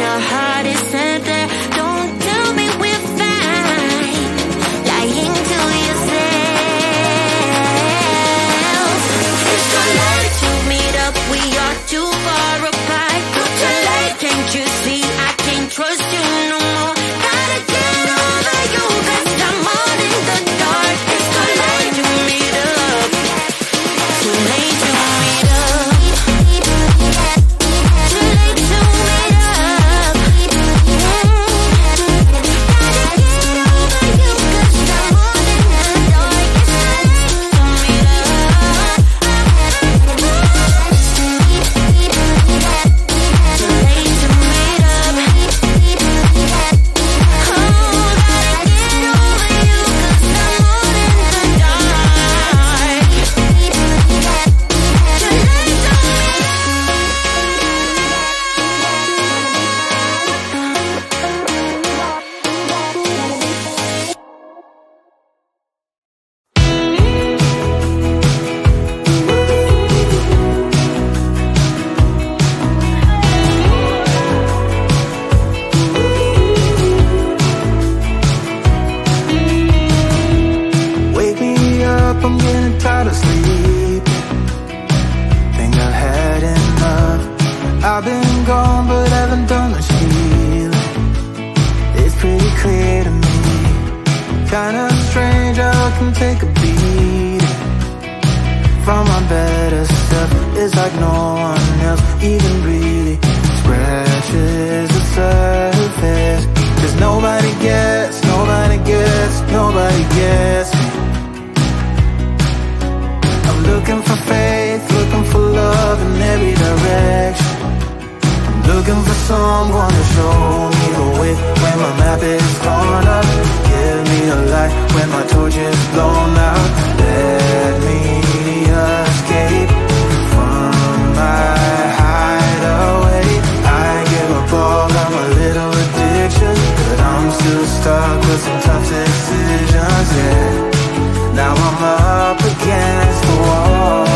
your heart is empty. Don't tell me we're fine, lying to yourself. It's too late to meet up, we are too far apart. Too late, can't you see I can't trust you no more? Gotta get over you, 'cause I'm all in the dark. It's too late to meet up, too late to meet up, too late to meet up. Gotta get over you, 'cause I'm all in the dark. It's too late to meet up, too late to meet up. Oh, gotta get over you, 'cause I'm all in the dark. Too late to meet up. Wake me up, I'm getting tired of sleeping. Think I've had enough. I've been gone, but haven't done much healing. It's pretty clear to me. Kinda strange how I can take a beating from my better self. It's like no one else even really scratches the surface. 'Cause nobody gets, nobody gets, nobody gets me. I'm looking for faith, looking for love in every direction. I'm looking for someone to show me the way when my map is torn up. Give me a light when my torch is blown out. Let me escape from my hideaway. I give up all of my little addictions, but I'm still stuck with some tough decisions, yeah. Now I'm up against the wall,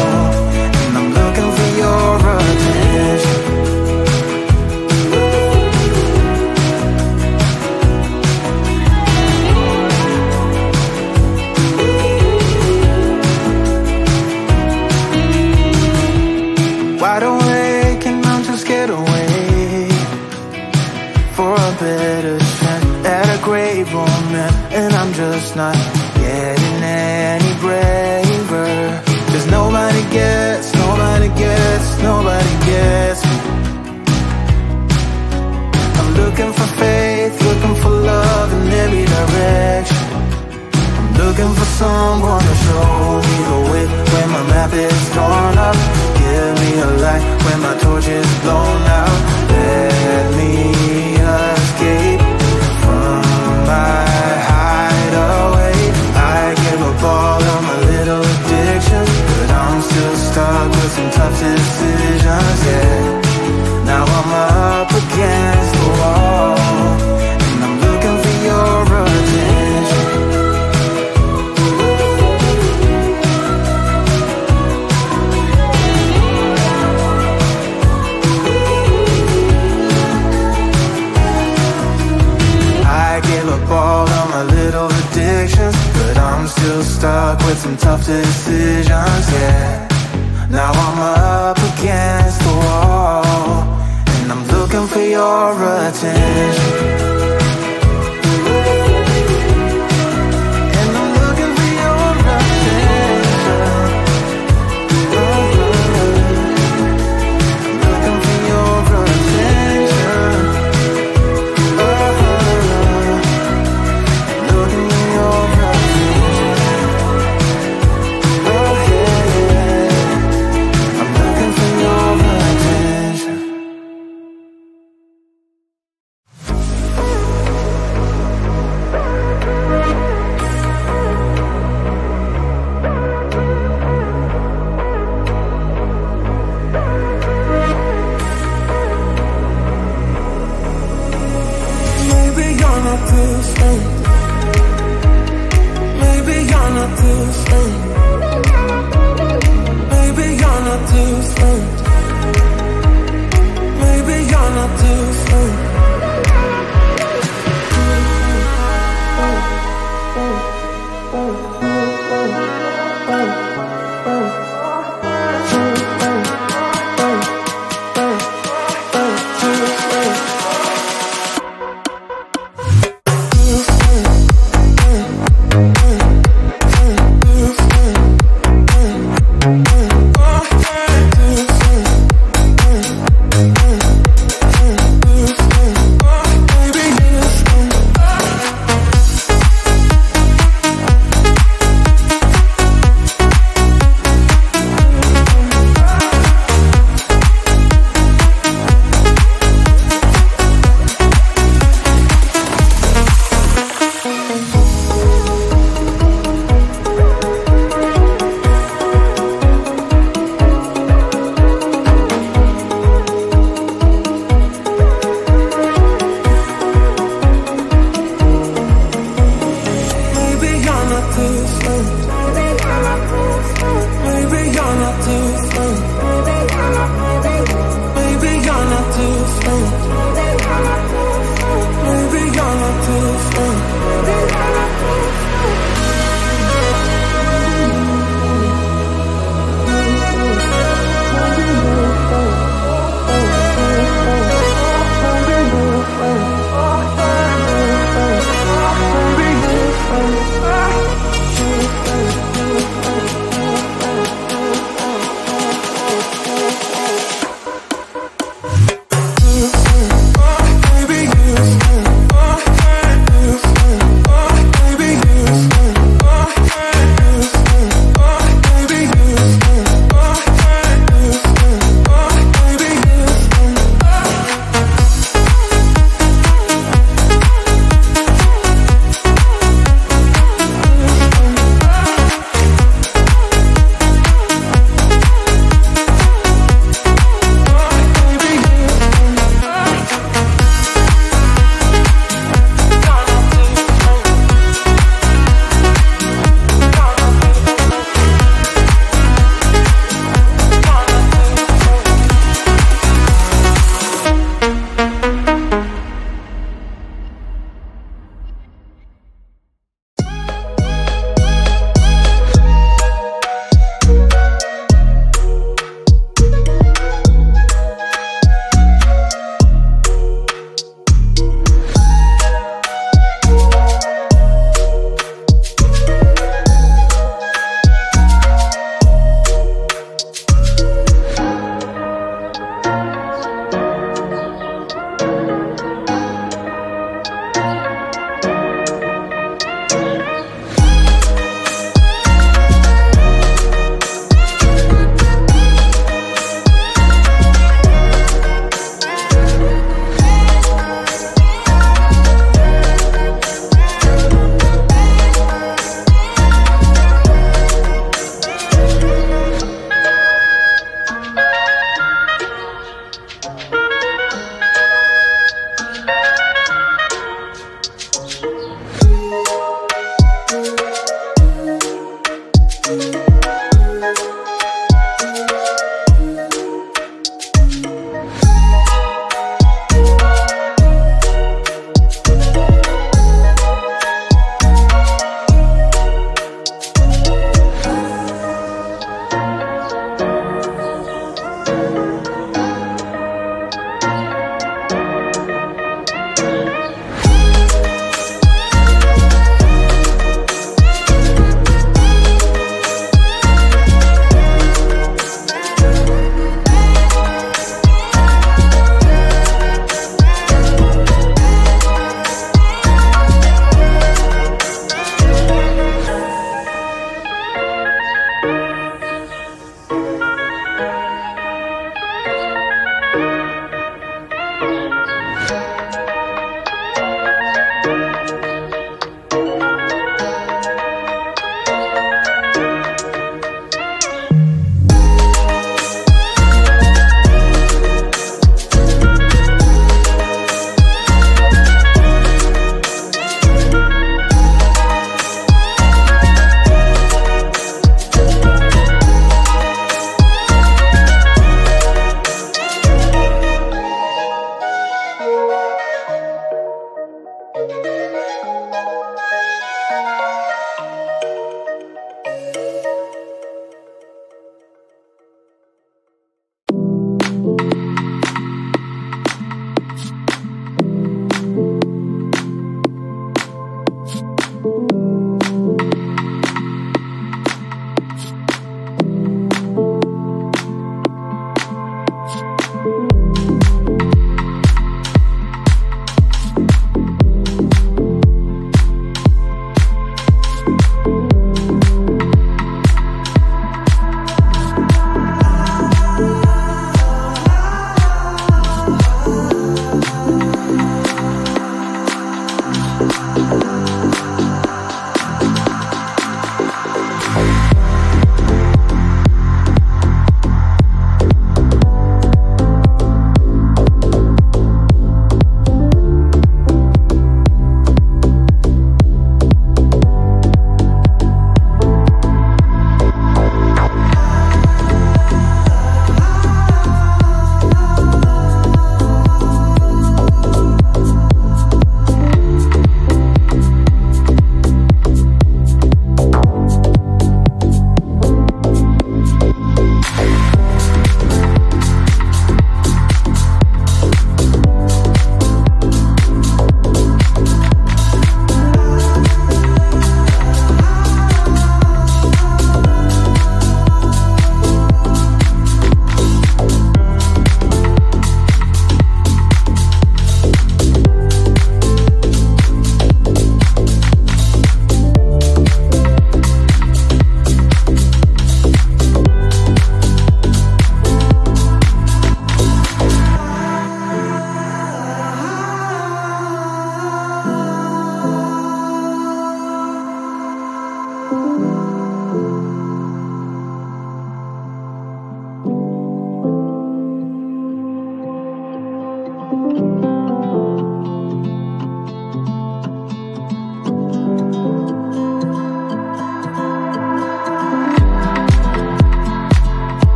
and I'm looking for your attention. Wide awake and I'm too scared away for a better chance at a great romance, and I'm just not getting any braver. 'Cause nobody gets, nobody gets, nobody gets me. I'm looking for faith, looking for love in every direction. I'm looking for someone to show me the way when my map is torn up. Give me a light when my torch is blown out. Let me escape from my hideaway. I give up all of my little addictions, but I'm still stuck with some tough decisions, yeah. Now I'm up against the wall, and I'm looking for your attention. I give up all of my little addictions, but I'm still stuck with some tough decisions, yeah. Now I'm up against the wall, and I'm looking for your attention. And I'm looking for your attention. I'm looking for your attention. Looking for your attention. Oh yeah, I'm looking for your attention. Maybe you're not the same. Maybe you're not the same. Maybe you're not the same. Maybe you're not the same.